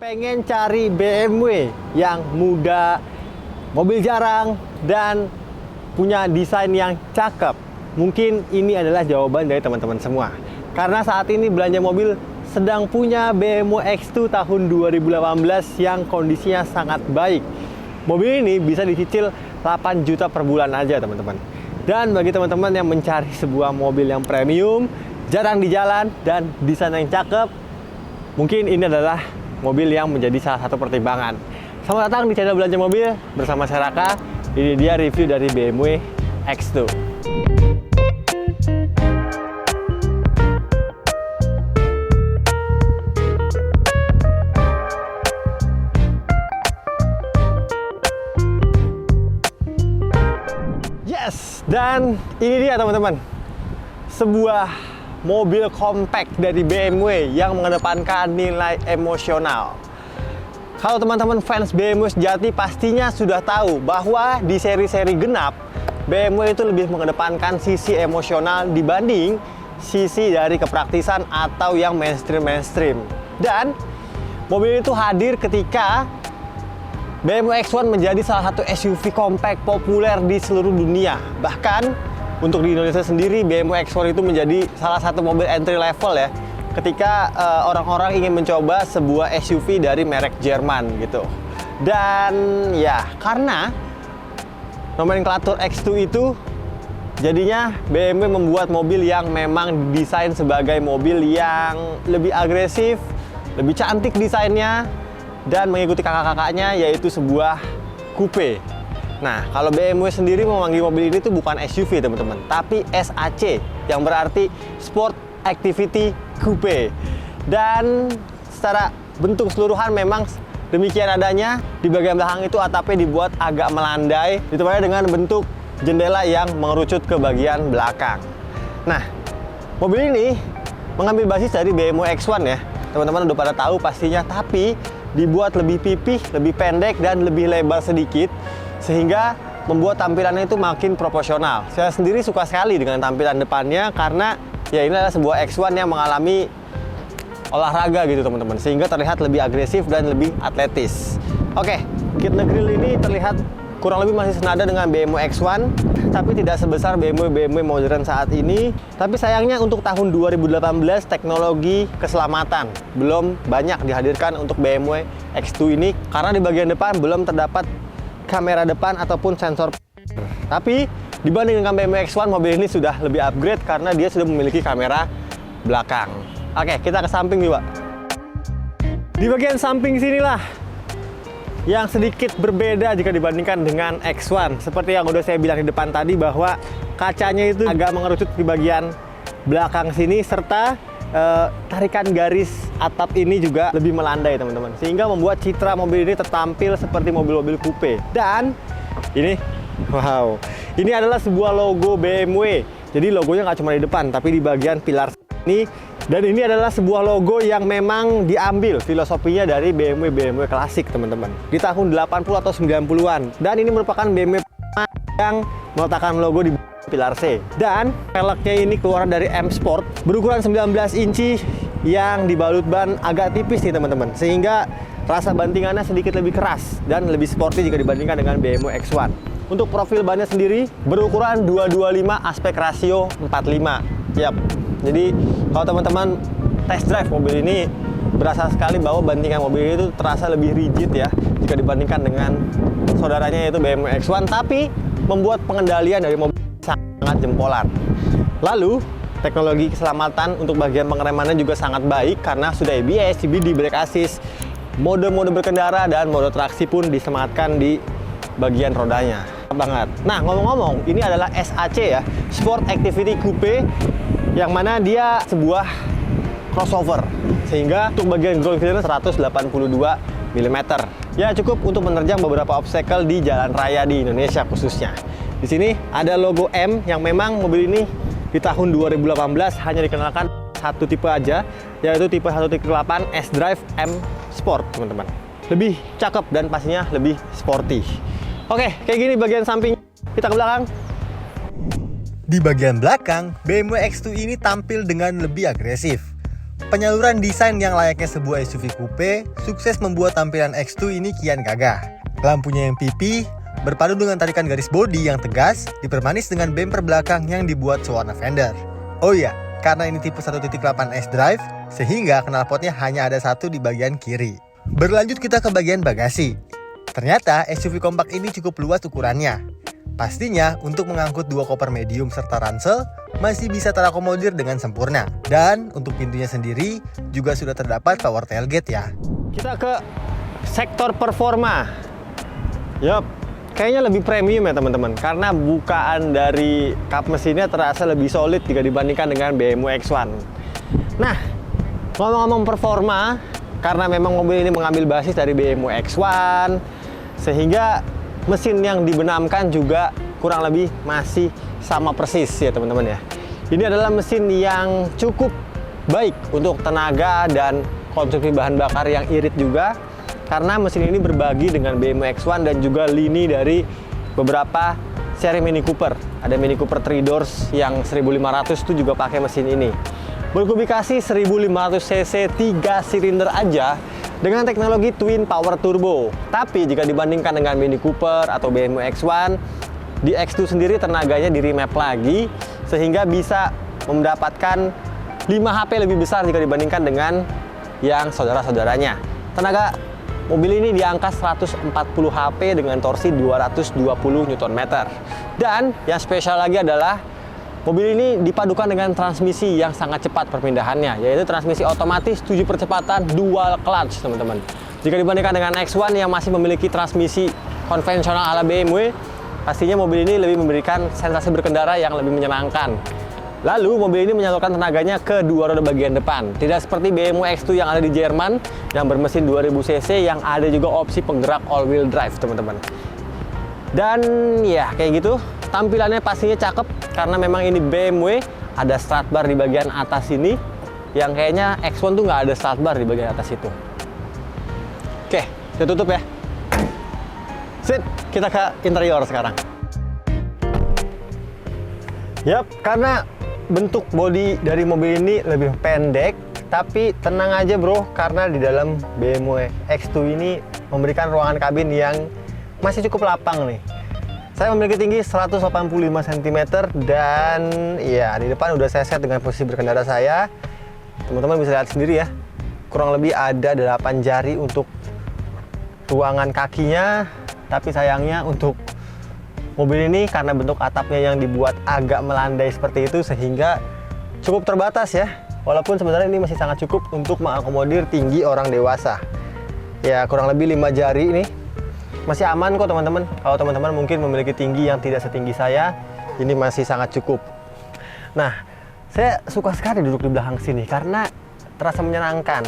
Pengen cari BMW yang muda, mobil jarang, dan punya desain yang cakep? Mungkin ini adalah jawaban dari teman-teman semua. Karena saat ini belanja mobil sedang punya BMW X2 tahun 2018 yang kondisinya sangat baik. Mobil ini bisa dicicil 8 juta per bulan aja, teman-teman. Dan bagi teman-teman yang mencari sebuah mobil yang premium, jarang di jalan, dan desain yang cakep, mungkin ini adalah mobil yang menjadi salah satu pertimbangan. Selamat datang di channel Belanja Mobil bersama saya Raka. Ini dia review dari BMW X2. Yes, dan ini dia teman-teman, sebuah mobil compact dari BMW yang mengedepankan nilai emosional. Kalau teman-teman fans BMW sejati pastinya sudah tahu bahwa di seri-seri genap, BMW itu lebih mengedepankan sisi emosional dibanding sisi dari kepraktisan atau yang mainstream. Dan mobil itu hadir ketika BMW X1 menjadi salah satu SUV compact populer di seluruh dunia. Bahkan untuk di Indonesia sendiri, BMW X1 itu menjadi salah satu mobil entry level ya, ketika orang-orang ingin mencoba sebuah SUV dari merek Jerman gitu. Dan ya, karena nomenklatur X2 itu, jadinya BMW membuat mobil yang memang didesain sebagai mobil yang lebih agresif, lebih cantik desainnya, dan mengikuti kakak-kakaknya, yaitu sebuah coupe. Nah, kalau BMW sendiri memanggil mobil ini tuh bukan SUV teman-teman, tapi SAC, yang berarti Sport Activity Coupe. Dan secara bentuk keseluruhan memang demikian adanya. Di bagian belakang itu atapnya dibuat agak melandai, ditambah dengan bentuk jendela yang mengerucut ke bagian belakang. Nah, mobil ini mengambil basis dari BMW X1 ya. Teman-teman udah pada tahu pastinya, tapi dibuat lebih pipih, lebih pendek, dan lebih lebar sedikit, sehingga membuat tampilannya itu makin proporsional. Saya sendiri suka sekali dengan tampilan depannya karena ya ini adalah sebuah X1 yang mengalami olahraga gitu teman-teman, sehingga terlihat lebih agresif dan lebih atletis. Oke, kit grill ini terlihat kurang lebih masih senada dengan BMW X1, tapi tidak sebesar BMW modern saat ini. Tapi sayangnya untuk tahun 2018 teknologi keselamatan belum banyak dihadirkan untuk BMW X2 ini, karena di bagian depan belum terdapat kamera depan ataupun sensor. Tapi dibanding dengan BMW X1, mobil ini sudah lebih upgrade karena dia sudah memiliki kamera belakang. Oke, kita ke samping nih, Pak. Di bagian samping sinilah yang sedikit berbeda jika dibandingkan dengan X1. Seperti yang udah saya bilang di depan tadi, bahwa kacanya itu agak mengerucut di bagian belakang sini, serta tarikan garis atap ini juga lebih melandai teman-teman, sehingga membuat citra mobil ini tertampil seperti mobil-mobil coupe. Dan ini, wow, ini adalah sebuah logo BMW. Jadi logonya nggak cuma di depan, tapi di bagian pilar ini. Dan ini adalah sebuah logo yang memang diambil filosofinya dari BMW klasik teman-teman, di tahun 80 atau 90-an. Dan ini merupakan BMW yang meletakkan logo di pilar C. Dan velgnya ini keluaran dari M Sport, berukuran 19 inci yang dibalut ban agak tipis nih teman-teman, sehingga rasa bantingannya sedikit lebih keras dan lebih sporty jika dibandingkan dengan BMW X1. Untuk profil bannya sendiri berukuran 225 aspek rasio 45. Yap. Jadi kalau teman-teman test drive mobil ini, berasa sekali bahwa bantingan mobil ini itu terasa lebih rigid ya jika dibandingkan dengan saudaranya, yaitu BMW X1, tapi membuat pengendalian dari mobil sangat jempolan. Lalu teknologi keselamatan untuk bagian pengeremannya juga sangat baik karena sudah ABS, CBD, brake assist, mode-mode berkendara, dan mode traksi pun disematkan di bagian rodanya. Banget. Nah, ngomong-ngomong, ini adalah SAC ya, Sport Activity Coupe, yang mana dia sebuah crossover, sehingga untuk bagian ground clearance 182 mm. Ya, cukup untuk menerjang beberapa obstacle di jalan raya di Indonesia khususnya. Di sini ada logo M, yang memang mobil ini di tahun 2018 hanya dikenalkan satu tipe aja, yaitu tipe 1.8 S-Drive M Sport, teman-teman. Lebih cakep dan pastinya lebih sporty. Oke, kayak gini bagian samping. Kita ke belakang. Di bagian belakang, BMW X2 ini tampil dengan lebih agresif. Penyaluran desain yang layaknya sebuah SUV coupe sukses membuat tampilan X2 ini kian gagah. Lampunya yang pipi, berpadu dengan tarikan garis bodi yang tegas, dipermanis dengan bumper belakang yang dibuat sewarna Fender. Oh iya, karena ini tipe 1.8 S-Drive, sehingga knalpotnya hanya ada satu di bagian kiri. Berlanjut kita ke bagian bagasi. Ternyata SUV kompak ini cukup luas ukurannya. Pastinya untuk mengangkut 2 koper medium serta ransel masih bisa terakomodir dengan sempurna. Dan untuk pintunya sendiri juga sudah terdapat power tailgate ya. Kita ke sektor performa. Yup, kayaknya lebih premium ya teman-teman. Karena bukaan dari kap mesinnya terasa lebih solid jika dibandingkan dengan BMW X1. Nah, ngomong-ngomong performa, karena memang mobil ini mengambil basis dari BMW X1, sehingga mesin yang dibenamkan juga kurang lebih masih sama persis ya teman-teman ya. Ini adalah mesin yang cukup baik untuk tenaga dan konsumsi bahan bakar yang irit juga, karena mesin ini berbagi dengan BMW X1 dan juga lini dari beberapa seri Mini Cooper. Ada Mini Cooper 3 Doors yang 1500 itu juga pakai mesin ini. Berkubikasi 1500 cc 3 silinder aja dengan teknologi Twin Power Turbo. Tapi jika dibandingkan dengan Mini Cooper atau BMW X1, di X2 sendiri tenaganya di remap lagi sehingga bisa mendapatkan 5 HP lebih besar jika dibandingkan dengan yang saudara-saudaranya. Tenaga mobil ini di angka 140 HP dengan torsi 220 Nm. Dan yang spesial lagi adalah mobil ini dipadukan dengan transmisi yang sangat cepat perpindahannya, yaitu transmisi otomatis 7 percepatan dual clutch, teman-teman. Jika dibandingkan dengan X1 yang masih memiliki transmisi konvensional ala BMW, pastinya mobil ini lebih memberikan sensasi berkendara yang lebih menyenangkan. Lalu, mobil ini menyalurkan tenaganya ke 2 roda bagian depan. Tidak seperti BMW X2 yang ada di Jerman, yang bermesin 2000 cc, yang ada juga opsi penggerak all-wheel drive, teman-teman. Dan ya, kayak gitu. Tampilannya pastinya cakep, karena memang ini BMW, ada start bar di bagian atas ini, yang kayaknya X1 tuh nggak ada start bar di bagian atas itu. Oke, kita tutup ya. Sip, kita ke interior sekarang. Yap, karena bentuk bodi dari mobil ini lebih pendek, tapi tenang aja bro, karena di dalam BMW X2 ini memberikan ruangan kabin yang masih cukup lapang nih. Saya memiliki tinggi 185 cm dan ya di depan udah saya set dengan posisi berkendara saya. Teman-teman bisa lihat sendiri ya. Kurang lebih ada 8 jari untuk ruangan kakinya. Tapi sayangnya untuk mobil ini karena bentuk atapnya yang dibuat agak melandai seperti itu sehingga cukup terbatas ya. Walaupun sebenarnya ini masih sangat cukup untuk mengakomodir tinggi orang dewasa. Ya kurang lebih 5 jari ini. Masih aman kok teman-teman. Kalau teman-teman mungkin memiliki tinggi yang tidak setinggi saya, ini masih sangat cukup. Nah, saya suka sekali duduk di belakang sini karena terasa menyenangkan.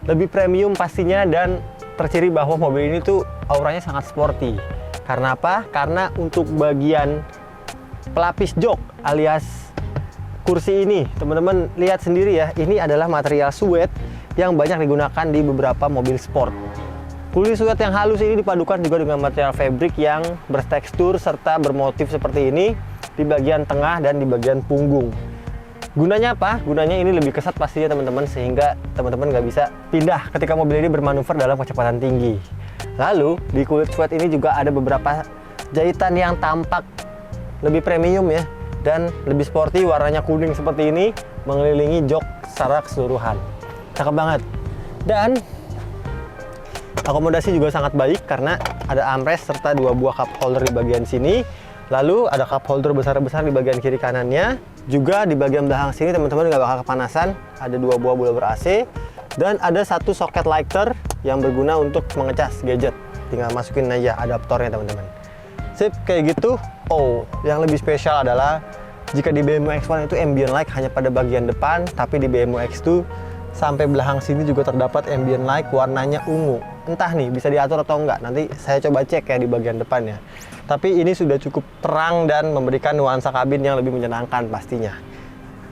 Lebih premium pastinya dan terciri bahwa mobil ini tuh auranya sangat sporty. Karena apa? Karena untuk bagian pelapis jok alias kursi ini, teman-teman lihat sendiri ya, ini adalah material suede yang banyak digunakan di beberapa mobil sport. Kulit suede yang halus ini dipadukan juga dengan material fabric yang bertekstur serta bermotif seperti ini di bagian tengah dan di bagian punggung. Gunanya apa? Gunanya ini lebih kesat pastinya teman-teman, sehingga teman-teman nggak bisa pindah ketika mobil ini bermanuver dalam kecepatan tinggi. Lalu di kulit suede ini juga ada beberapa jahitan yang tampak lebih premium ya, dan lebih sporty, warnanya kuning seperti ini mengelilingi jok secara keseluruhan. Cakep banget. Dan akomodasi juga sangat baik karena ada armrest serta 2 buah cup holder di bagian sini. Lalu ada cup holder besar-besar di bagian kiri kanannya. Juga di bagian belakang sini teman-teman nggak bakal kepanasan. Ada 2 buah blower AC. Dan ada 1 soket lighter yang berguna untuk mengecas gadget. Tinggal masukin aja adaptornya teman-teman. Sip, kayak gitu. Oh, yang lebih spesial adalah jika di BMW X1 itu ambient light hanya pada bagian depan, tapi di BMW X2 sampai belakang sini juga terdapat ambient light warnanya ungu. Entah nih bisa diatur atau enggak, nanti saya coba cek ya di bagian depannya. Tapi ini sudah cukup terang dan memberikan nuansa kabin yang lebih menyenangkan pastinya.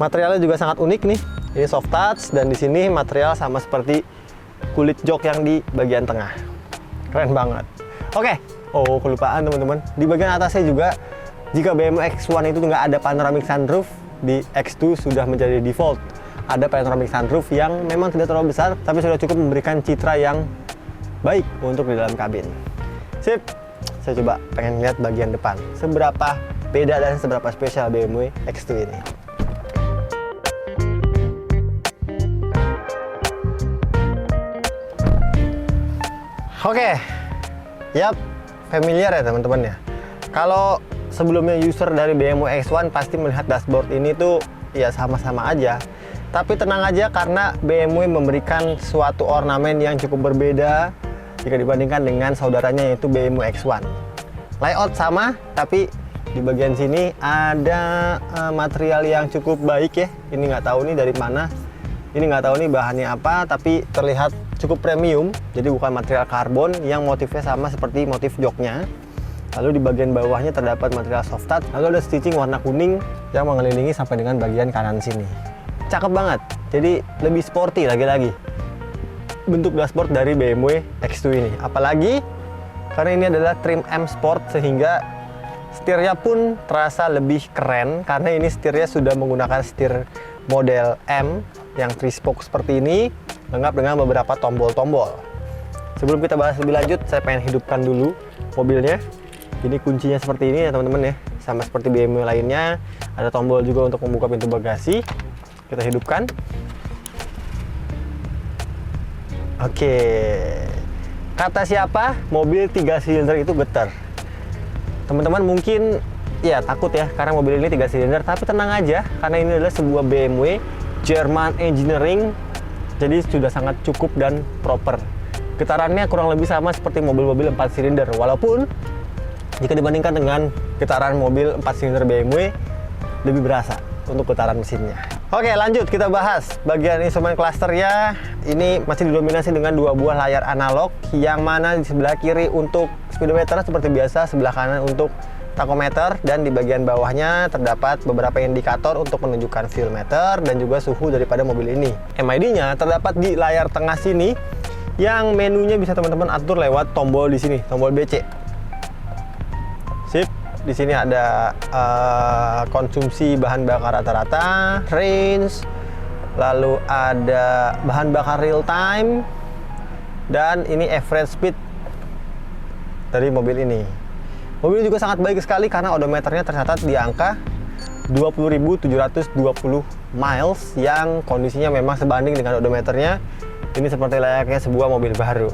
Materialnya juga sangat unik nih. Ini soft touch dan di sini material sama seperti kulit jok yang di bagian tengah. Keren banget. Oke. Oh, kelupaan teman-teman. Di bagian atasnya juga, jika BMW X1 itu nggak ada panoramic sunroof, di X2 sudah menjadi default. ada panoramic sunroof yang memang tidak terlalu besar, tapi sudah cukup memberikan citra yang baik untuk di dalam kabin. Sip, saya coba pengen lihat bagian depan. Seberapa beda dan seberapa spesial BMW X2 ini. Oke, yap, familiar ya teman-teman ya. Kalau sebelumnya user dari BMW X1 pasti melihat dashboard ini tuh ya sama-sama aja. Tapi tenang aja karena BMW memberikan suatu ornamen yang cukup berbeda jika dibandingkan dengan saudaranya yaitu BMW X1. Layout sama, tapi di bagian sini ada material yang cukup baik ya. Ini nggak tahu nih dari mana. Ini nggak tahu nih bahannya apa, tapi terlihat cukup premium. Jadi bukan material karbon yang motifnya sama seperti motif joknya. Lalu di bagian bawahnya terdapat material soft touch. Lalu ada stitching warna kuning yang mengelilingi sampai dengan bagian kanan sini. Cakep banget. Jadi lebih sporty lagi-lagi bentuk dashboard dari BMW X2 ini. Apalagi karena ini adalah trim M Sport sehingga setirnya pun terasa lebih keren karena ini setirnya sudah menggunakan setir model M yang 3-spoke seperti ini, lengkap dengan beberapa tombol-tombol. Sebelum kita bahas lebih lanjut, saya pengen hidupkan dulu mobilnya. Ini kuncinya seperti ini ya teman-teman ya, sama seperti BMW lainnya. Ada tombol juga untuk membuka pintu bagasi. Kita hidupkan. Oke, kata siapa mobil 3 silinder itu getar? Teman-teman mungkin ya takut ya karena mobil ini 3 silinder, tapi tenang aja karena ini adalah sebuah BMW German Engineering, jadi sudah sangat cukup dan proper. Getarannya kurang lebih sama seperti mobil-mobil 4 silinder, walaupun jika dibandingkan dengan getaran mobil 4 silinder BMW lebih berasa untuk getaran mesinnya. Oke, lanjut kita bahas bagian instrumen clusternya. Ini masih didominasi dengan 2 buah layar analog, yang mana di sebelah kiri untuk speedometer seperti biasa, sebelah kanan untuk tachometer, dan di bagian bawahnya terdapat beberapa indikator untuk menunjukkan fuel meter dan juga suhu daripada mobil ini. MID-nya terdapat di layar tengah sini, yang menunya bisa teman-teman atur lewat tombol di sini, tombol BC. Sip. Di sini ada konsumsi bahan bakar rata-rata, range, lalu ada bahan bakar real time, dan ini average speed dari mobil ini. Mobil juga sangat baik sekali karena odometernya tercatat di angka 20.720 miles yang kondisinya memang sebanding dengan odometernya. Ini seperti layaknya sebuah mobil baru.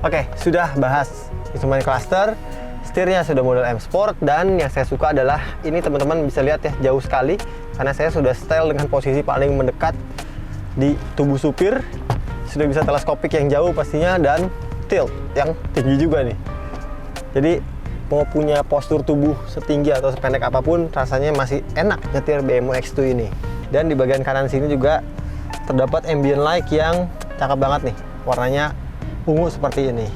Oke, sudah bahas instrumen cluster. Setirnya sudah model M Sport, dan yang saya suka adalah ini teman-teman bisa lihat ya, jauh sekali karena saya sudah setel dengan posisi paling mendekat di tubuh supir. Sudah bisa teleskopik yang jauh pastinya, dan tilt yang tinggi juga nih. Jadi mau punya postur tubuh setinggi atau sependek apapun, rasanya masih enak nyetir BMW X2 ini. Dan di bagian kanan sini juga terdapat ambient light yang cakep banget nih, warnanya ungu seperti ini.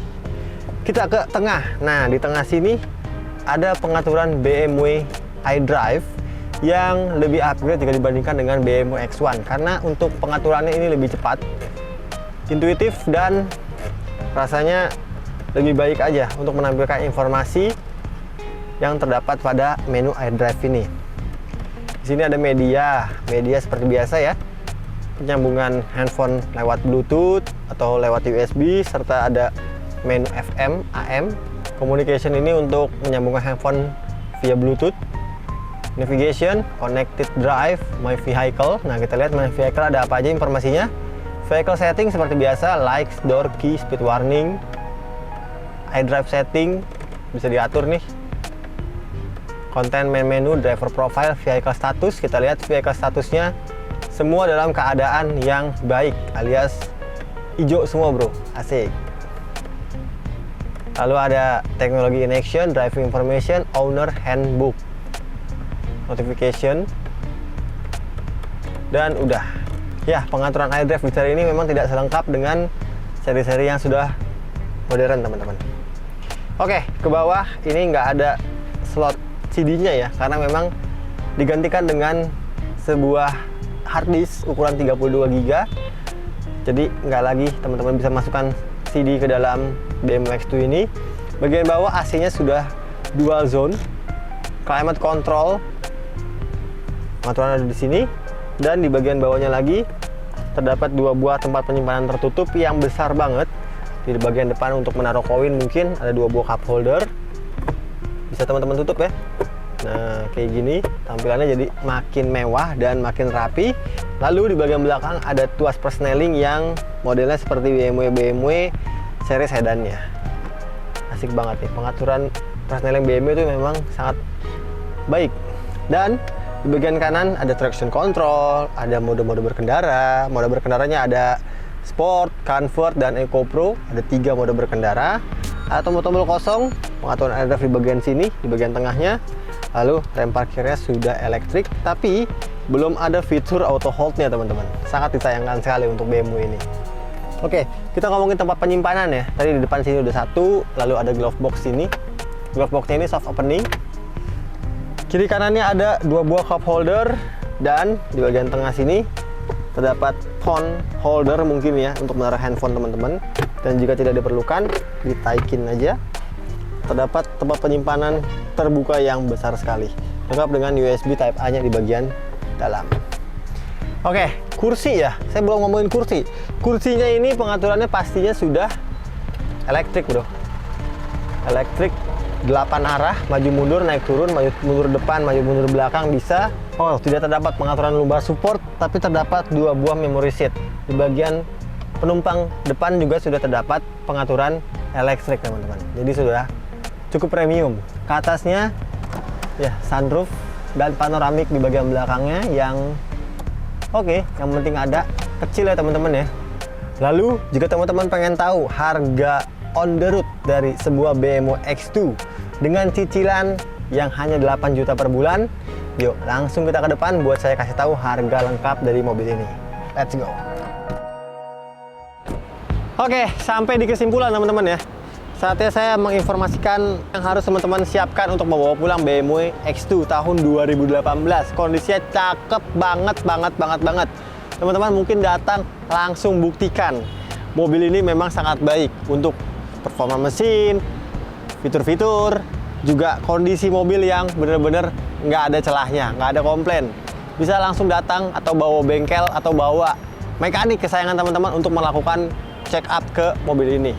Kita ke tengah. Nah, di tengah sini ada pengaturan BMW iDrive yang lebih upgrade jika dibandingkan dengan BMW X1 karena untuk pengaturannya ini lebih cepat, intuitif, dan rasanya lebih baik aja untuk menampilkan informasi yang terdapat pada menu iDrive ini. Di sini ada media seperti biasa ya, penyambungan handphone lewat Bluetooth atau lewat USB, serta ada menu FM, AM. Communication ini untuk menyambungkan handphone via Bluetooth. Navigation, connected drive, my vehicle. Nah, kita lihat my vehicle ada apa aja informasinya. Vehicle setting seperti biasa, lights, door key, speed warning. iDrive setting bisa diatur nih. Content main menu, driver profile, vehicle status. Kita lihat vehicle statusnya semua dalam keadaan yang baik, alias hijau semua bro, asik. Lalu ada teknologi in action, driving information, owner handbook, notification, dan udah. Ya, pengaturan iDrive feature ini memang tidak selengkap dengan seri-seri yang sudah modern teman-teman. Oke, ke bawah ini nggak ada slot CD-nya ya, karena memang digantikan dengan sebuah hard disk ukuran 32 GB. Jadi nggak lagi teman-teman bisa masukkan CD ke dalam BMW X2 ini. Bagian bawah AC-nya sudah dual zone, climate control, pengaturan ada di sini, dan di bagian bawahnya lagi terdapat 2 buah tempat penyimpanan tertutup yang besar banget. Di bagian depan untuk menaruh koin mungkin ada 2 buah cup holder. Bisa teman-teman tutup ya. Nah, kayak gini tampilannya jadi makin mewah dan makin rapi. Lalu di bagian belakang ada tuas persneling yang modelnya seperti BMW seri sedannya. Asik banget nih, pengaturan persneling BMW itu memang sangat baik. Dan di bagian kanan ada traction control, ada mode-mode berkendara. Mode berkendaranya ada Sport, Comfort, dan Eco Pro. Ada 3 mode berkendara. Ada tombol-tombol kosong, pengaturan airdraft di bagian sini, di bagian tengahnya. Lalu rem parkirnya sudah elektrik, tapi belum ada fitur auto hold-nya teman-teman. Sangat disayangkan sekali untuk BMW ini. Oke, kita ngomongin tempat penyimpanan ya. Tadi di depan sini udah 1, lalu ada glove box sini. Glove box-nya ini soft opening. Kiri kanannya ada 2 buah cup holder, dan di bagian tengah sini terdapat phone holder mungkin ya untuk menaruh handphone teman-teman. Dan jika tidak diperlukan, ditaikin aja. Terdapat tempat penyimpanan terbuka yang besar sekali, lengkap dengan USB Type A-nya di bagian dalam. Oke, kursi ya. Saya belum ngomongin kursi. Kursinya ini pengaturannya pastinya sudah elektrik, bro. Elektrik 8 arah, maju mundur, naik turun, maju mundur depan, maju mundur belakang bisa. Oh, tidak terdapat pengaturan lumbar support, tapi terdapat 2 buah memory seat. Di bagian penumpang depan juga sudah terdapat pengaturan elektrik, teman-teman. Jadi sudah cukup premium. Ke atasnya ya sunroof dan panoramik di bagian belakangnya yang oke, yang penting ada, kecil ya teman-teman ya. Lalu jika teman-teman pengen tahu harga on the road dari sebuah BMW X2 dengan cicilan yang hanya 8 juta per bulan, yuk langsung kita ke depan buat saya kasih tahu harga lengkap dari mobil ini. Let's go. Oke, sampai di kesimpulan teman-teman ya. Saatnya saya menginformasikan yang harus teman-teman siapkan untuk membawa pulang BMW X2 tahun 2018. Kondisinya cakep banget. Teman-teman mungkin datang langsung buktikan. Mobil ini memang sangat baik untuk performa mesin, fitur-fitur, juga kondisi mobil yang benar-benar nggak ada celahnya, nggak ada komplain. Bisa langsung datang atau bawa bengkel atau bawa mekanik kesayangan teman-teman untuk melakukan check up ke mobil ini.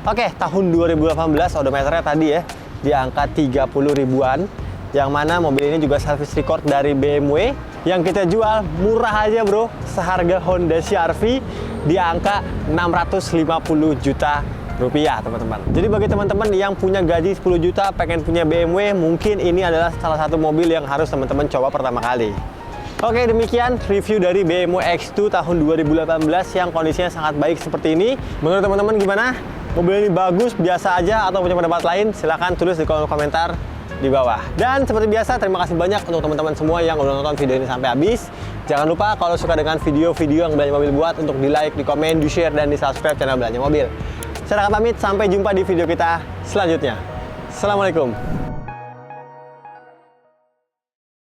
Oke, tahun 2018 odometernya tadi ya di angka 30 ribuan, yang mana mobil ini juga service record dari BMW yang kita jual murah aja bro, seharga Honda CR-V di angka 650 juta rupiah teman-teman. Jadi bagi teman-teman yang punya gaji 10 juta pengen punya BMW, mungkin ini adalah salah satu mobil yang harus teman-teman coba pertama kali. Oke, demikian review dari BMW X2 tahun 2018 yang kondisinya sangat baik seperti ini. Menurut teman-teman gimana? Mobil ini bagus, biasa aja, atau punya pendapat lain? Silahkan tulis di kolom komentar di bawah. Dan seperti biasa, terima kasih banyak untuk teman-teman semua yang udah nonton video ini sampai habis. Jangan lupa kalau suka dengan video-video yang Belanja Mobil buat, untuk di like, di komen, di share, dan di subscribe channel Belanja Mobil. Saya Raka pamit, sampai jumpa di video kita selanjutnya. Assalamualaikum.